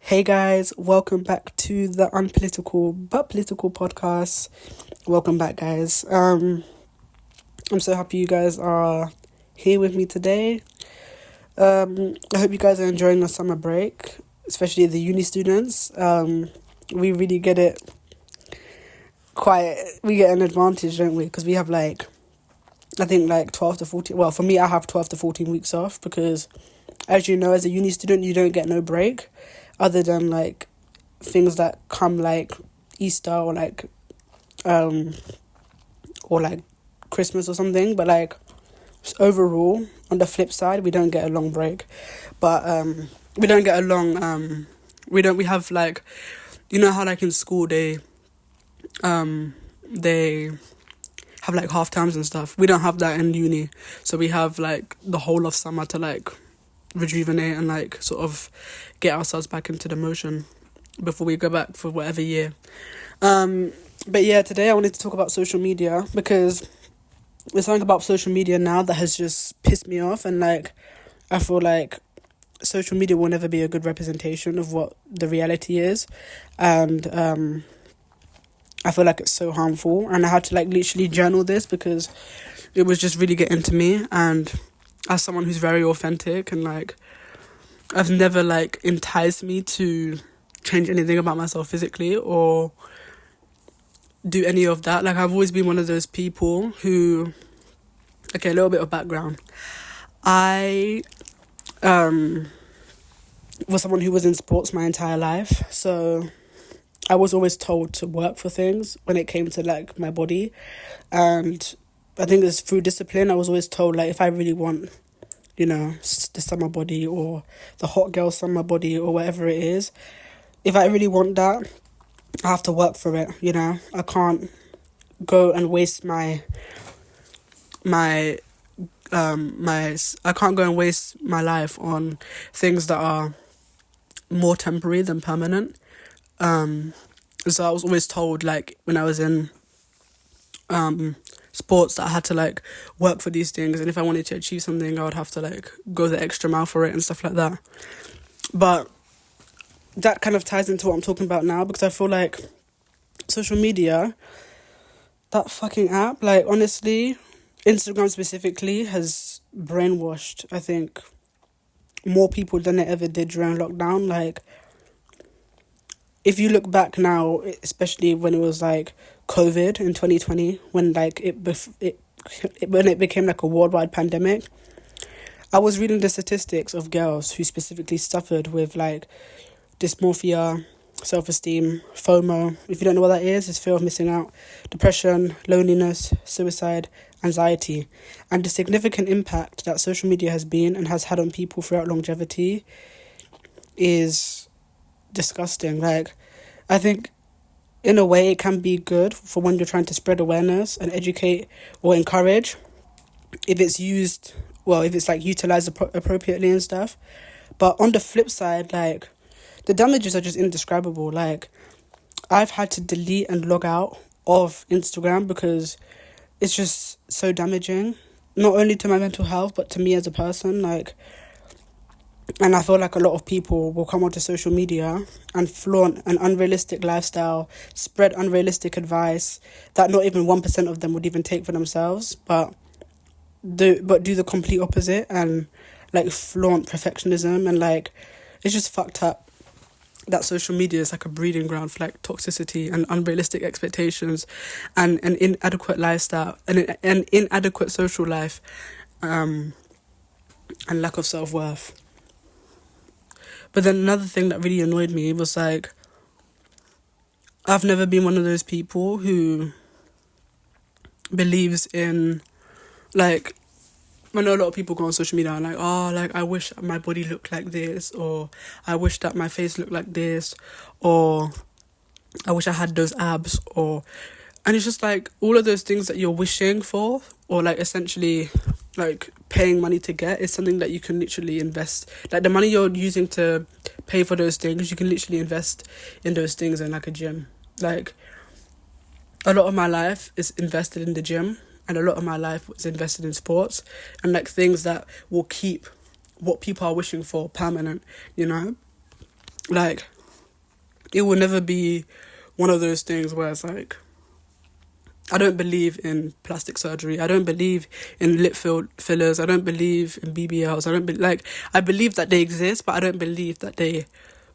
Hey guys, welcome back to the unpolitical but political podcast. Welcome back, guys. I'm so happy you guys are here with me today. I hope you guys are enjoying the summer break, especially the uni students. We really get it we get an advantage, don't we? Because we have I think 12 to 14, well, for me, I have 12 to 14 weeks off because, as you know, as a uni student, you don't get no break other than things that come like Easter or Christmas or something. But overall, on the flip side, we don't get a long break. But we don't get a long we have you know how in school they have half terms and stuff. We don't have that in uni. So we have the whole of summer to rejuvenate and sort of get ourselves back into the motion before we go back for whatever year. But yeah, today I wanted to talk about social media because there's something about social media now that has just pissed me off, and I feel like social media will never be a good representation of what the reality is, and I feel like it's so harmful, and I had to literally journal this because it was just really getting to me. And as someone who's very authentic and I've never enticed me to change anything about myself physically or do any of that. I've always been one of those people who, okay, a little bit of background. I was someone who was in sports my entire life, so I was always told to work for things when it came to my body, and I think it's through discipline. I was always told if I really want, the summer body or the hot girl summer body or whatever it is, if I really want that, I have to work for it. I can't go and waste I can't go and waste my life on things that are more temporary than permanent. So I was always told when I was in sports that I had to work for these things, and if I wanted to achieve something I would have to go the extra mile for it and stuff like that. But that kind of ties into what I'm talking about now, because I feel social media, that fucking app, honestly, Instagram specifically, has brainwashed, I think, more people than it ever did during lockdown. If you look back now, especially when it was COVID in 2020, when when it became a worldwide pandemic, I was reading the statistics of girls who specifically suffered with dysmorphia, self-esteem, FOMO. If you don't know what that is, it's fear of missing out, depression, loneliness, suicide, anxiety, and the significant impact that social media has been and has had on people throughout longevity is disgusting. I think in a way it can be good for when you're trying to spread awareness and educate or encourage, if it's used if it's utilized appropriately and stuff. But on the flip side, the damages are just indescribable. I've had to delete and log out of Instagram because it's just so damaging, not only to my mental health but to me as a person. And I feel a lot of people will come onto social media and flaunt an unrealistic lifestyle, spread unrealistic advice that not even 1% of them would even take for themselves, but do the complete opposite and flaunt perfectionism. And it's just fucked up that social media is a breeding ground for toxicity and unrealistic expectations and an inadequate lifestyle and an inadequate social life, and lack of self-worth. But then another thing that really annoyed me was I've never been one of those people who believes in I know a lot of people go on social media and I wish my body looked like this, or I wish that my face looked like this, or I wish I had those abs, and it's just all of those things that you're wishing for, or essentially paying money to get, is something that you can literally invest. The money you're using to pay for those things, you can literally invest in those things in a gym. A lot of my life is invested in the gym, and a lot of my life was invested in sports and things that will keep what people are wishing for permanent, Like, it will never be one of those things where it's like, I don't believe in plastic surgery. I don't believe in fillers. I don't believe in BBLs. I believe that they exist, but I don't believe that they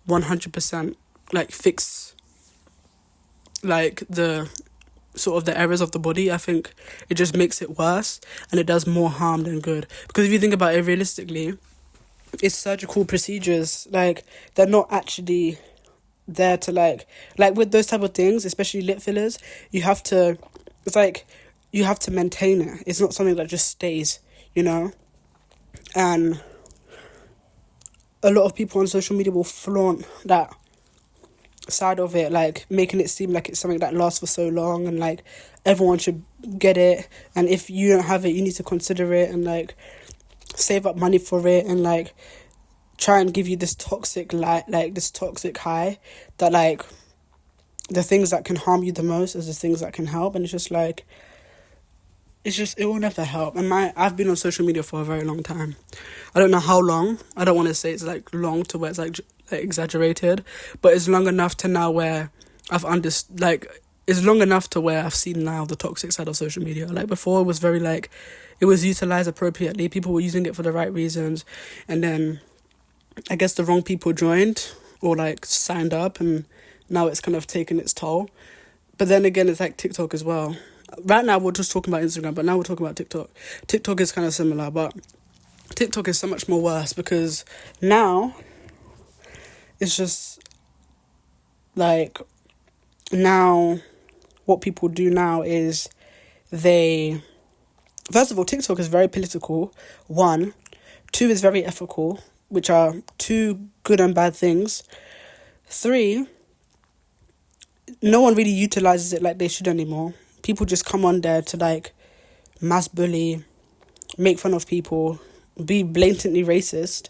100% like fix like the sort of the errors of the body. I think it just makes it worse, and it does more harm than good. Because if you think about it realistically, it's surgical procedures. Like, they're not actually there to like with those type of things, especially lip fillers, you have to maintain it. It's not something that just stays, you know. And a lot of people on social media will flaunt that side of it, like making it seem like it's something that lasts for so long, and like everyone should get it, and if you don't have it, you need to consider it, and like save up money for it, and like try and give you this toxic this toxic high that like the things that can harm you the most is the things that can help. And it's just like, it will never help. And I've been on social media for a very long time. I don't know how long. I don't want to say it's like long to where it's like exaggerated, but it's long enough to now where it's long enough to where I've seen now the toxic side of social media. Like, before, it was very like, it was utilized appropriately. People were using it for the right reasons, and then I guess the wrong people joined or like signed up, and now it's kind of taken its toll. But then again, it's like TikTok as well. Right now we're just talking about Instagram, but now we're talking about TikTok. TikTok is kind of similar, but TikTok is so much more worse, because now it's just like, now what people do now is first of all, TikTok is very political, 1. 2 is very ethical, which are 2 good and bad things. 3, no one really utilizes it like they should anymore. People just come on there to like mass bully, make fun of people, be blatantly racist,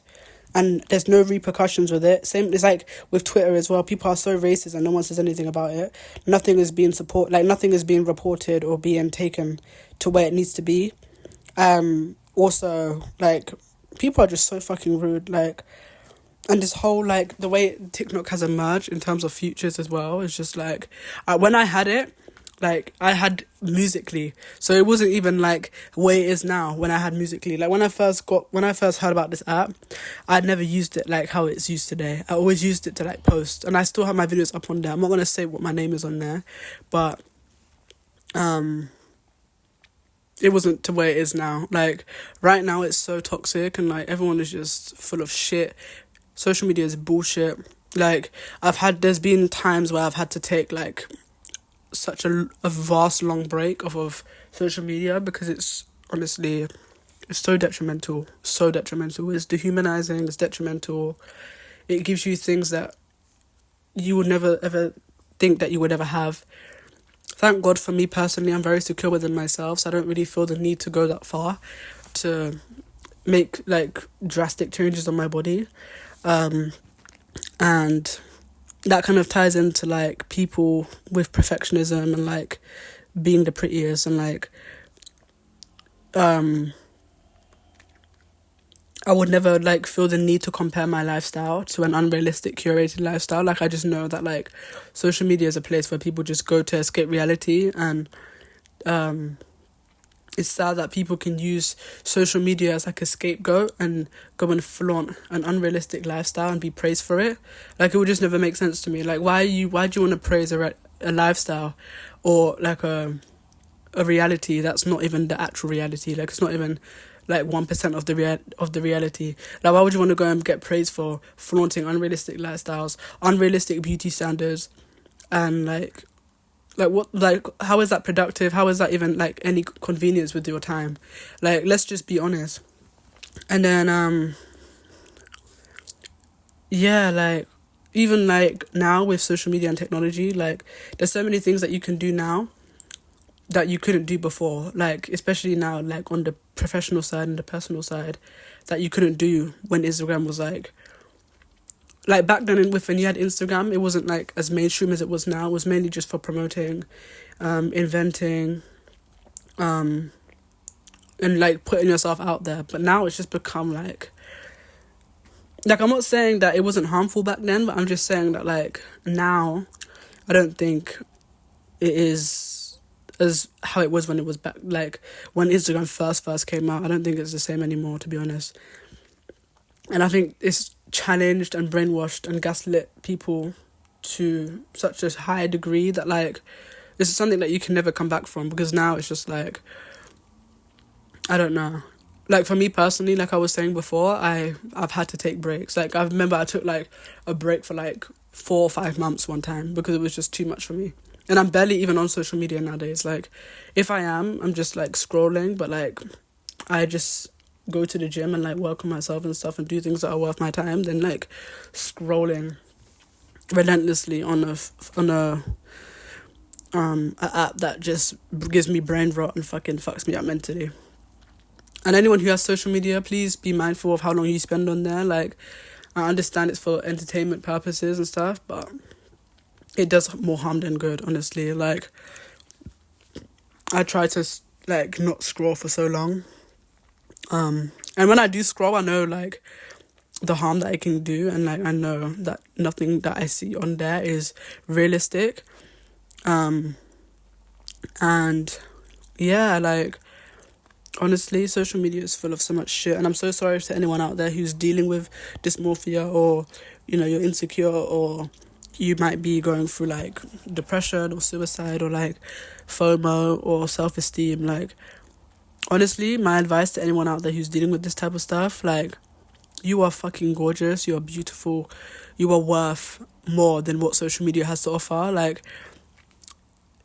and there's no repercussions with it. Same, it's like with Twitter as well. People are so racist and no one says anything about it. Nothing is being nothing is being reported or being taken to where it needs to be. Also, like, people are just so fucking rude, like, and this whole, like, the way TikTok has emerged in terms of futures as well, is just, like, when I had it, like, I had Musically, so it wasn't even, like, where it is now when I had Musically. Like, when I first heard about this app, I'd never used it, like, how it's used today. I always used it to, like, post, and I still have my videos up on there. I'm not going to say what my name is on there, but, it wasn't to where it is now. Like, right now it's so toxic, and like everyone is just full of shit. Social media is bullshit. Like, there's been times where I've had to take like such a vast long break off of social media, because it's honestly, it's so detrimental. It's dehumanizing, it's detrimental. It gives you things that you would never ever think that you would ever have. Thank God, for me personally, I'm very secure within myself, so I don't really feel the need to go that far to make like drastic changes on my body. And that kind of ties into like people with perfectionism and like being the prettiest, and like I would never like feel the need to compare my lifestyle to an unrealistic curated lifestyle. Like, I just know that like social media is a place where people just go to escape reality, and it's sad that people can use social media as like a scapegoat and go and flaunt an unrealistic lifestyle and be praised for it. Like, it would just never make sense to me. Like, why do you want to praise a lifestyle or like a reality that's not even the actual reality? Like, it's not even like 1% of the reality. Like, why would you want to go and get praised for flaunting unrealistic lifestyles, unrealistic beauty standards, and like what, like, how is that productive? How is that even like any convenience with your time? Like, let's just be honest. And then yeah, like, even like now with social media and technology, like, there's so many things that you can do now that you couldn't do before, like, especially now, like, on the professional side and the personal side, that you couldn't do when Instagram was like back then. When you had Instagram, it wasn't like as mainstream as it was now. It was mainly just for promoting, inventing, and like putting yourself out there. But now it's just become like like, I'm not saying that it wasn't harmful back then, but I'm just saying that, like, now, I don't think it is as how it was when it was back, like, when Instagram first came out. I don't think it's the same anymore, to be honest. And I think it's challenged and brainwashed and gaslit people to such a high degree that, like, this is something that you can never come back from, because now it's just like, I don't know. Like, for me personally, like I was saying before, I've had to take breaks. Like, I remember I took, like, a break for, like, 4 or 5 months one time because it was just too much for me. And I'm barely even on social media nowadays. Like, if I am, I'm just, like, scrolling, but, like, I just go to the gym and, like, work on myself and stuff and do things that are worth my time than, like, scrolling relentlessly on a app that just gives me brain rot and fucking fucks me up mentally. And anyone who has social media, please be mindful of how long you spend on there. Like, I understand it's for entertainment purposes and stuff, but it does more harm than good, honestly. Like, I try to, like, not scroll for so long. And when I do scroll, I know, like, the harm that I can do, and, like, I know that nothing that I see on there is realistic. And yeah, like, honestly, social media is full of so much shit, and I'm so sorry to anyone out there who's dealing with dysmorphia, or, you know, you're insecure, or you might be going through, like, depression or suicide or, like, FOMO or self-esteem. Like, honestly, my advice to anyone out there who's dealing with this type of stuff, like, you are fucking gorgeous, you are beautiful, you are worth more than what social media has to offer. Like,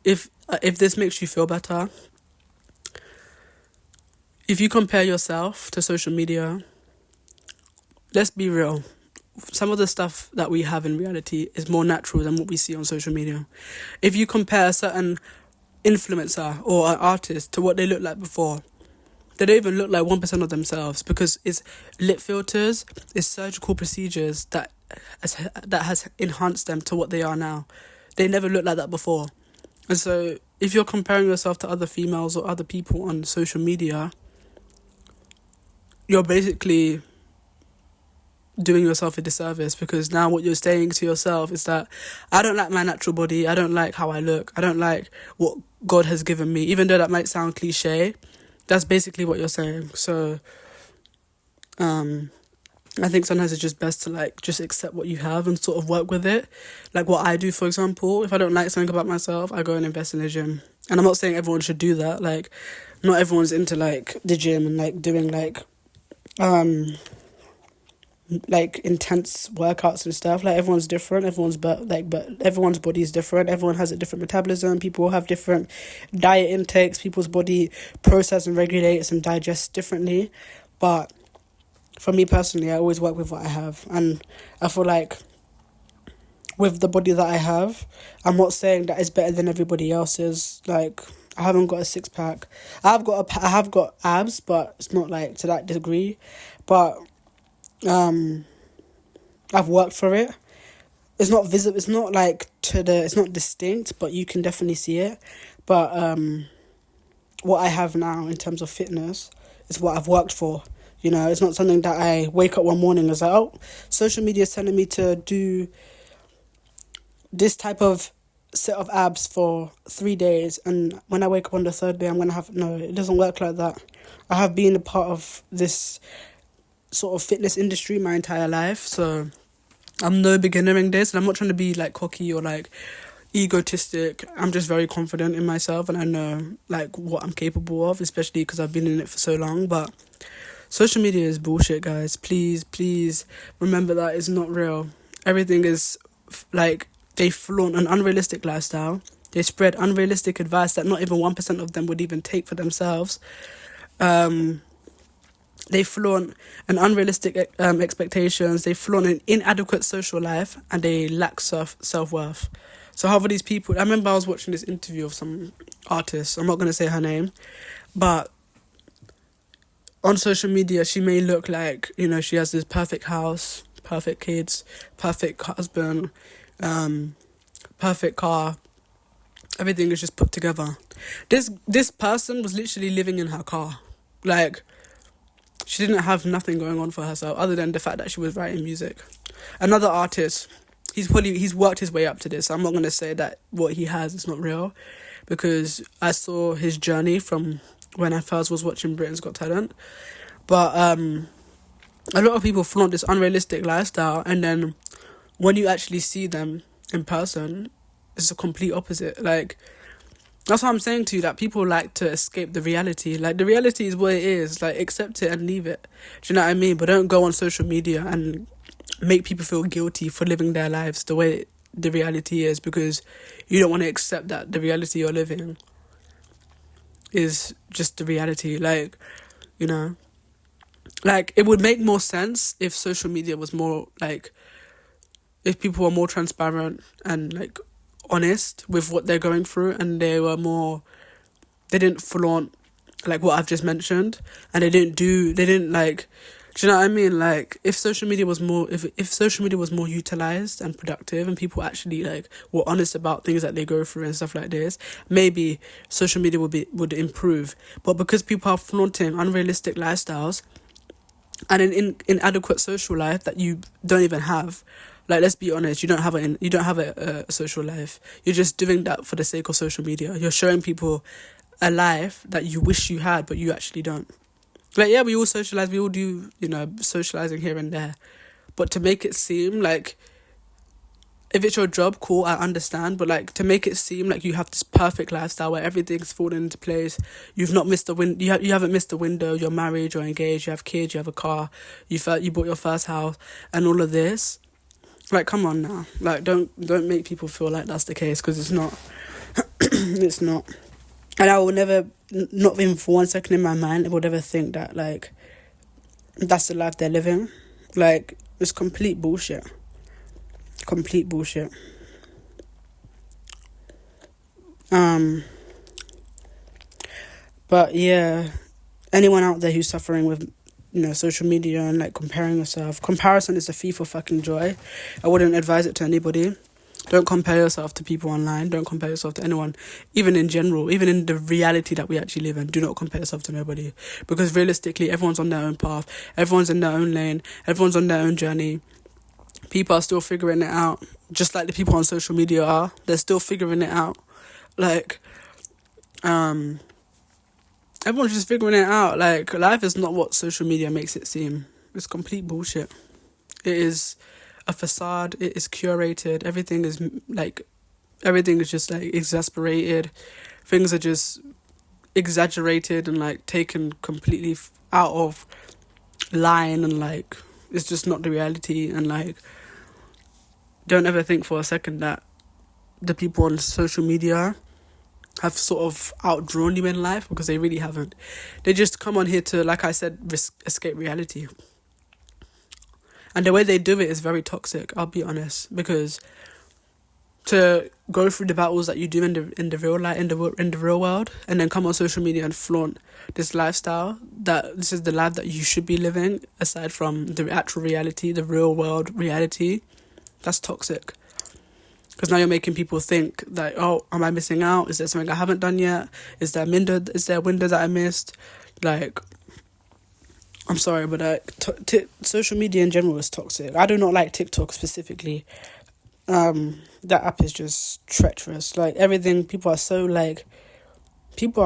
if this makes you feel better, if you compare yourself to social media, let's be real. Some of the stuff that we have in reality is more natural than what we see on social media. If you compare a certain influencer or an artist to what they looked like before, they don't even look like 1% of themselves, because it's lip filters, it's surgical procedures that has enhanced them to what they are now. They never looked like that before. And so if you're comparing yourself to other females or other people on social media, you're basically doing yourself a disservice, because now what you're saying to yourself is that I don't like my natural body, I don't like how I look, I don't like what God has given me. Even though that might sound cliche, that's basically what you're saying. So I think sometimes it's just best to, like, just accept what you have and sort of work with it. Like, what I do, for example, if I don't like something about myself, I go and invest in a gym. And I'm not saying everyone should do that. Like, not everyone's into, like, the gym and, like, doing, like intense workouts and stuff. Like, everyone's different. But everyone's body is different. Everyone has a different metabolism. People have different diet intakes. People's body process and regulates and digests differently. But for me personally, I always work with what I have, and I feel like with the body that I have, I'm not saying that it's better than everybody else's. Like, I haven't got a six pack. I have got abs, but it's not, like, to that degree. But I've worked for it. It's not visible. It's not, like, it's not distinct, but you can definitely see it. But what I have now in terms of fitness is what I've worked for. You know, it's not something that I wake up one morning and is like, oh, social media is telling me to do this type of set of abs for 3 days, and when I wake up on the third day, I'm going to have... No, it doesn't work like that. I have been a part of this sort of fitness industry my entire life, so I'm no beginner in this, and I'm not trying to be, like, cocky or, like, egotistic. I'm just very confident in myself, and I know, like, what I'm capable of, especially because I've been in it for so long. But social media is bullshit, guys. Please remember that it's not real. Everything is, like, they flaunt an unrealistic lifestyle. They spread unrealistic advice that not even 1% of them would even take for themselves. They flaunt an unrealistic expectations. They flaunt an inadequate social life, and they lack self-worth. So how are these people... I remember I was watching this interview of some artist. I'm not going to say her name, but on social media, she may look like, you know, she has this perfect house, perfect kids, perfect husband, perfect car. Everything is just put together. This person was literally living in her car. Like, she didn't have nothing going on for herself other than the fact that she was writing music. Another artist, he's worked his way up to this. I'm not gonna say that what he has is not real, because I saw his journey from when I first was watching Britain's Got Talent. But a lot of people flaunt this unrealistic lifestyle, and then when you actually see them in person, it's the complete opposite. Like, that's what I'm saying to you, that people like to escape the reality. Like, the reality is what it is. Like, accept it and leave it. Do you know what I mean? But don't go on social media and make people feel guilty for living their lives the way the reality is, because you don't want to accept that the reality you're living is just the reality. Like, you know, like, it would make more sense if social media was more, like, if people were more transparent and, like, honest with what they're going through, and they didn't flaunt, like, what I've just mentioned, and they didn't, like, do you know what I mean? Like, if social media was more, if social media was more utilized and productive, and people actually, like, were honest about things that they go through and stuff like this, maybe social media would improve. But because people are flaunting unrealistic lifestyles and an inadequate social life that you don't even have, like, let's be honest, you don't have a social life. You're just doing that for the sake of social media. You're showing people a life that you wish you had, but you actually don't. Like, yeah, we all socialize, we all do, you know, socializing here and there. But to make it seem like, if it's your job, cool, I understand. But, like, to make it seem like you have this perfect lifestyle where everything's fallen into place, you've not missed you haven't missed a window, you're married, you're engaged, you have kids, you have a car, you bought your first house, and all of this. Like, come on now. Like, don't make people feel like that's the case, because it's not. It's not. And I will never, not even for 1 second in my mind, I would ever think that, like, that's the life they're living. Like, it's complete bullshit. Complete bullshit. But yeah, anyone out there who's suffering with, you know, social media and, like, comparing yourself, comparison is a thief of fucking joy. I wouldn't advise it to anybody. Don't compare yourself to people online. Don't compare yourself to anyone. Even in general, even in the reality that we actually live in, do not compare yourself to nobody. Because realistically, everyone's on their own path. Everyone's in their own lane. Everyone's on their own journey. People are still figuring it out. Just like the people on social media are. They're still figuring it out. Like, everyone's just figuring it out. Like, life is not what social media makes it seem. It's complete bullshit. It is a facade. It is curated. Everything is just, like, exasperated. Things are just exaggerated and, like, taken completely out of line, and, like, it's just not the reality. And, like, don't ever think for a second that the people on social media have sort of outdrawn you in life, because they really haven't. They just come on here to, like I said, escape reality. And the way they do it is very toxic, I'll be honest, because to go through the battles that you do in the real life, in the real world, and then come on social media and flaunt this lifestyle, that this is the life that you should be living, aside from the actual reality, the real world reality, that's toxic. Because now you're making people think that, oh, am I missing out? Is there something I haven't done yet? Is there a window that I missed? Like, I'm sorry, but social media in general is toxic. I do not like TikTok specifically. That app is just treacherous. Like, everything, people are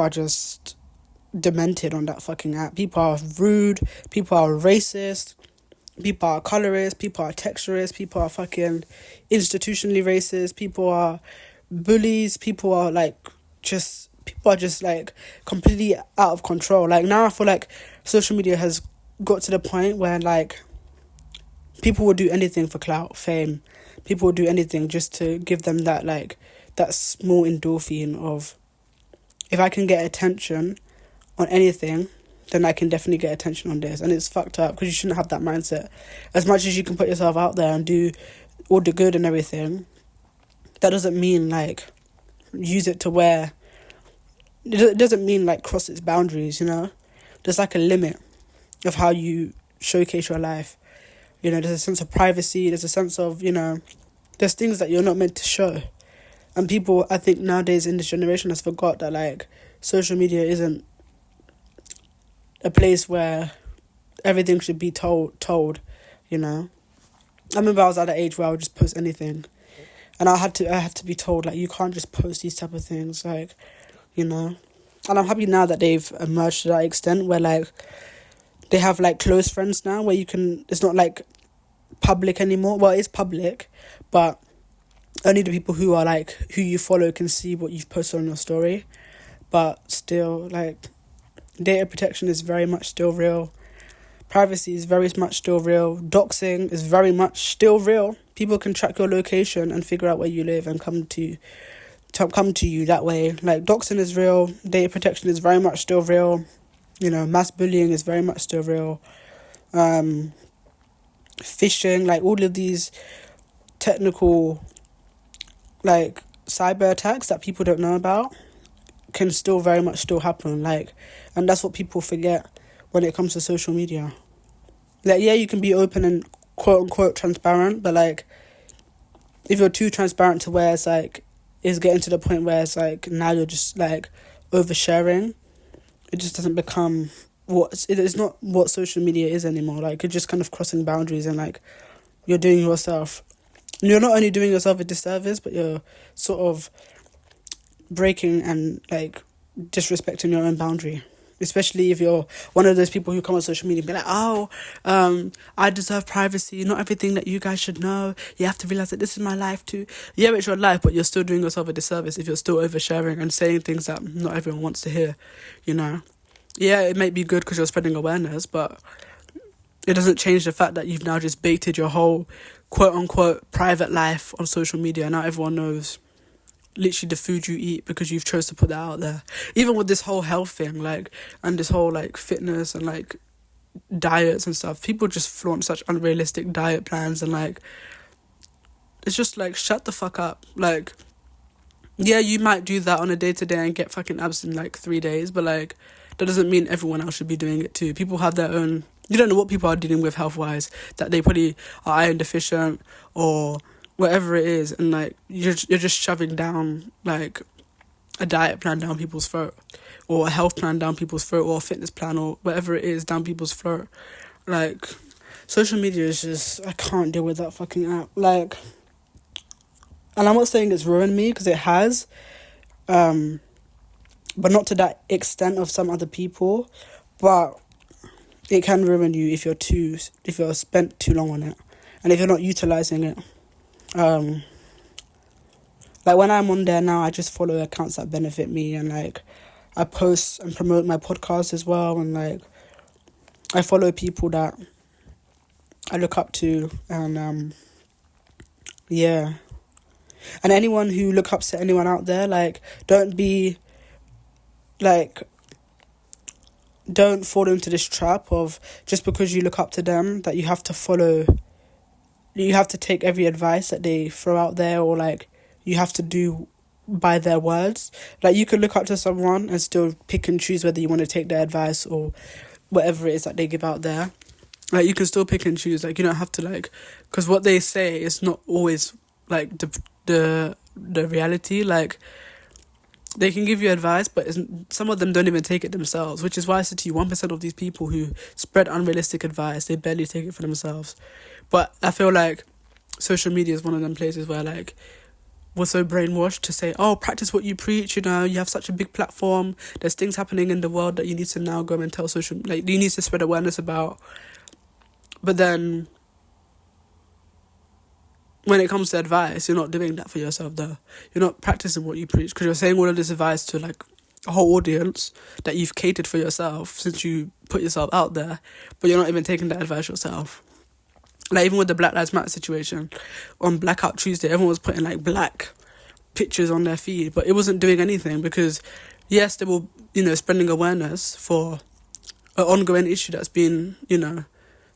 just demented on that fucking app. People are rude, people are racist, people are colorist, people are texturist, people are fucking institutionally racist, people are bullies, people are just like completely out of control. Like, now I feel like social media has got to the point where, like, people will do anything for clout, fame. People will do anything just to give them that, like, that small endorphin of, if I can get attention on anything, then I can definitely get attention on this. And it's fucked up, because you shouldn't have that mindset. As much as you can put yourself out there and do all the good and everything, that doesn't mean, like, use it to where, it doesn't mean, like, cross its boundaries, you know? There's, like, a limit of how you showcase your life. You know, there's a sense of privacy, there's a sense of, you know, there's things that you're not meant to show. And people, I think, nowadays in this generation has forgot that, like, social media isn't a place where everything should be told, you know. I remember I was at the age where I would just post anything, and I had to be told, like, you can't just post these type of things, like, you know. And I'm happy now that they've emerged to that extent where, like, they have, like, close friends now where you can, it's not, like, public anymore. Well, it's public, but only the people who are, like, who you follow can see what you've posted on your story. But still, like, data protection is very much still real. Privacy is very much still real. Doxing is very much still real. People can track your location and figure out where you live and come to you that way. Like, doxing is real. Data protection is very much still real. You know, mass bullying is very much still real. Phishing, like, all of these technical, like, cyber attacks that people don't know about can still very much still happen. Like, and that's what people forget when it comes to social media. Like, yeah, you can be open and quote unquote transparent, but, like, if you're too transparent to where it's like, it's getting to the point where it's like, now you're just, like, oversharing, it just doesn't become it's not what social media is anymore. Like, you're just kind of crossing boundaries, and, like, you're doing yourself, you're not only doing yourself a disservice, but you're sort of breaking and, like, disrespecting your own boundary. Especially if you're one of those people who come on social media and be like, I deserve privacy. Not everything that you guys should know. You have to realize that this is my life too. Yeah, it's your life, but you're still doing yourself a disservice if you're still oversharing and saying things that not everyone wants to hear, you know. Yeah, it may be good because you're spreading awareness, but it doesn't change the fact that you've now just baited your whole quote-unquote private life on social media. Now everyone knows literally the food you eat because you've chose to put that out there. Even with this whole health thing, like, and this whole, like, fitness and, like, diets and stuff, people just flaunt such unrealistic diet plans, and, like, it's just like, shut the fuck up. Like, yeah, you might do that on a day-to-day and get fucking abs in, like, 3 days, but, like, that doesn't mean everyone else should be doing it too. People have their own, you don't know what people are dealing with health-wise, that they probably are iron deficient or whatever it is, and, like, you're just shoving down, like, a diet plan down people's throat, or a health plan down people's throat, or a fitness plan, or whatever it is down people's throat. Like, social media is just, I can't deal with that fucking app. Like, and I'm not saying it's ruined me, because it has, but not to that extent of some other people, but it can ruin you if you're spent too long on it, and if you're not utilising it. Like, when I'm on there now, I just follow accounts that benefit me, and, like, I post and promote my podcast as well, and, like, I follow people that I look up to, and yeah. And anyone who look up to anyone out there, like, don't fall into this trap of, just because you look up to them, that you have to take every advice that they throw out there, or, like, you have to do by their words. Like, you could look up to someone and still pick and choose whether you want to take their advice or whatever it is that they give out there. Like, you can still pick and choose. Like, you don't have to, like, because what they say is not always, like, the reality. Like, they can give you advice, but some of them don't even take it themselves, which is why I said to you, 1% of these people who spread unrealistic advice, they barely take it for themselves. But I feel like social media is one of them places where, like, we're so brainwashed to say, oh, practice what you preach, you know, you have such a big platform, there's things happening in the world that you need to now go and tell like, you need to spread awareness about. But then, when it comes to advice, you're not doing that for yourself, though. You're not practicing what you preach, because you're saying all of this advice to, like, a whole audience that you've catered for yourself since you put yourself out there, but you're not even taking that advice yourself. Like, even with the Black Lives Matter situation, on Blackout Tuesday, everyone was putting, like, black pictures on their feed, but it wasn't doing anything, because, yes, they were, you know, spreading awareness for an ongoing issue that's been, you know,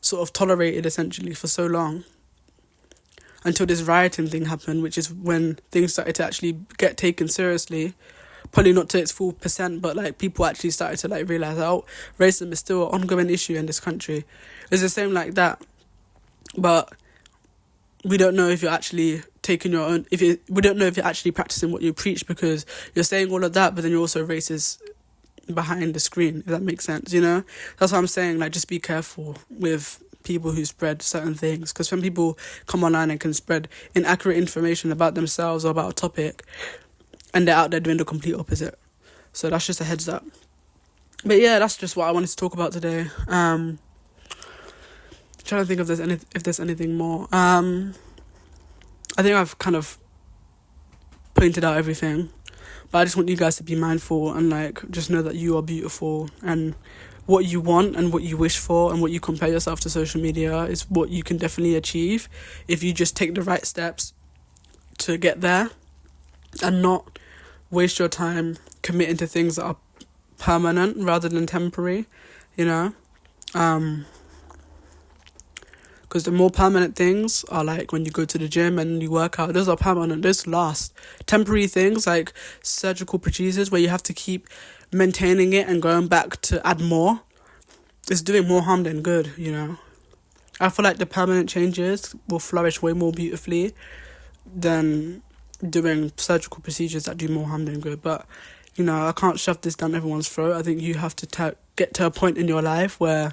sort of tolerated, essentially, for so long, until this rioting thing happened, which is when things started to actually get taken seriously. Probably not to its full percent, but, like, people actually started to, like, realise, oh, racism is still an ongoing issue in this country. It's the same like that. But we don't know if you're actually taking your own, we don't know if you're actually practicing what you preach, because you're saying all of that, but then you're also racist behind the screen, if that makes sense, you know? That's what I'm saying, like, just be careful with people who spread certain things, because when people come online and can spread inaccurate information about themselves or about a topic, and they're out there doing the complete opposite. So that's just a heads up. But yeah, that's just what I wanted to talk about today. Trying to think if there's anything more. I think I've kind of pointed out everything, but I just want you guys to be mindful and like just know that you are beautiful, and what you want and what you wish for and what you compare yourself to social media is what you can definitely achieve if you just take the right steps to get there and not waste your time committing to things that are permanent rather than temporary, you know? Because the more permanent things are like when you go to the gym and you work out, those are permanent, those last. Temporary things like surgical procedures where you have to keep maintaining it and going back to add more, it's doing more harm than good, you know? I feel like the permanent changes will flourish way more beautifully than doing surgical procedures that do more harm than good. But, you know, I can't shove this down everyone's throat. I think you have to get to a point in your life where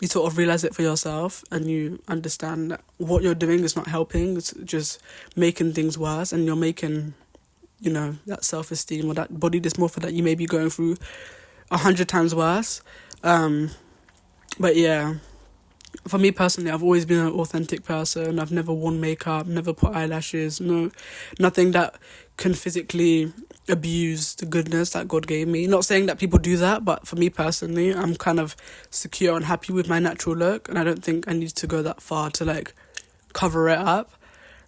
you sort of realise it for yourself and you understand that what you're doing is not helping. It's just making things worse, and you're making, you know, that self-esteem or that body dysmorphia that you may be going through 100 times worse. But yeah, for me personally, I've always been an authentic person. I've never worn makeup, never put eyelashes, nothing that can physically abuse the goodness that God gave me. Not saying that people do that, but for me personally, I'm kind of secure and happy with my natural look, and I don't think I need to go that far to like cover it up.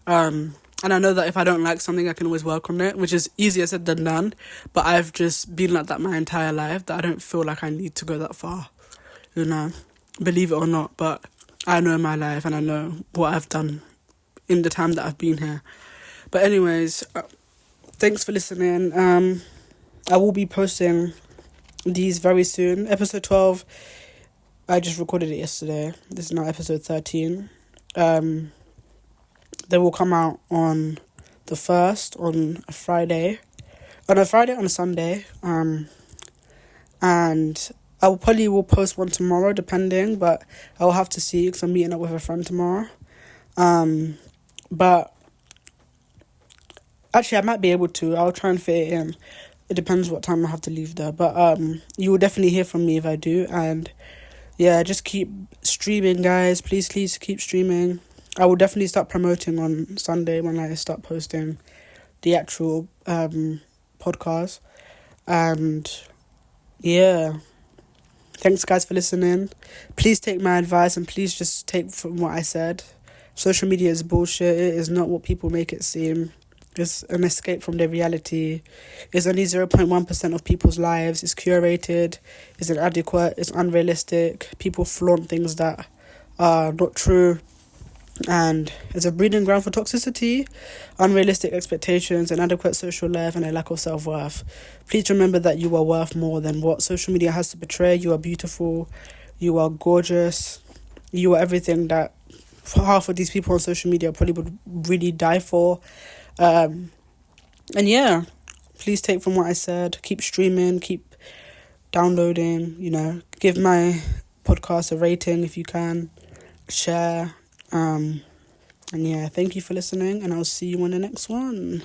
And I know that if I don't like something, I can always work on it, which is easier said than done. But I've just been like that my entire life, that I don't feel like I need to go that far, you know, believe it or not. But I know my life and I know what I've done in the time that I've been here. But anyways, thanks for listening. I will be posting these very soon. Episode 12, I just recorded it yesterday. This is now episode 13. They will come out on the 1st, on a Friday. On a Sunday. And I will post one tomorrow, depending, but I will have to see because I'm meeting up with a friend tomorrow. But actually, I might be able to. I'll try and fit it in. It depends what time I have to leave there. But you will definitely hear from me if I do. And yeah, just keep streaming, guys. Please keep streaming. I will definitely start promoting on Sunday when I start posting the actual podcast. And yeah, thanks guys for listening. Please take my advice and please just take from what I said. Social media is bullshit. It is not what people make it seem. It's an escape from their reality. It's only 0.1% of people's lives. It's curated. It's inadequate. It's unrealistic. People flaunt things that are not true. And it's a breeding ground for toxicity, unrealistic expectations, inadequate social life, and a lack of self-worth. Please remember that you are worth more than what social media has to portray. You are beautiful. You are gorgeous. You are everything that half of these people on social media probably would really die for. And yeah, please take from what I said. Keep streaming, keep downloading, you know, give my podcast a rating if you can, share. And yeah, thank you for listening, and I'll see you on the next one.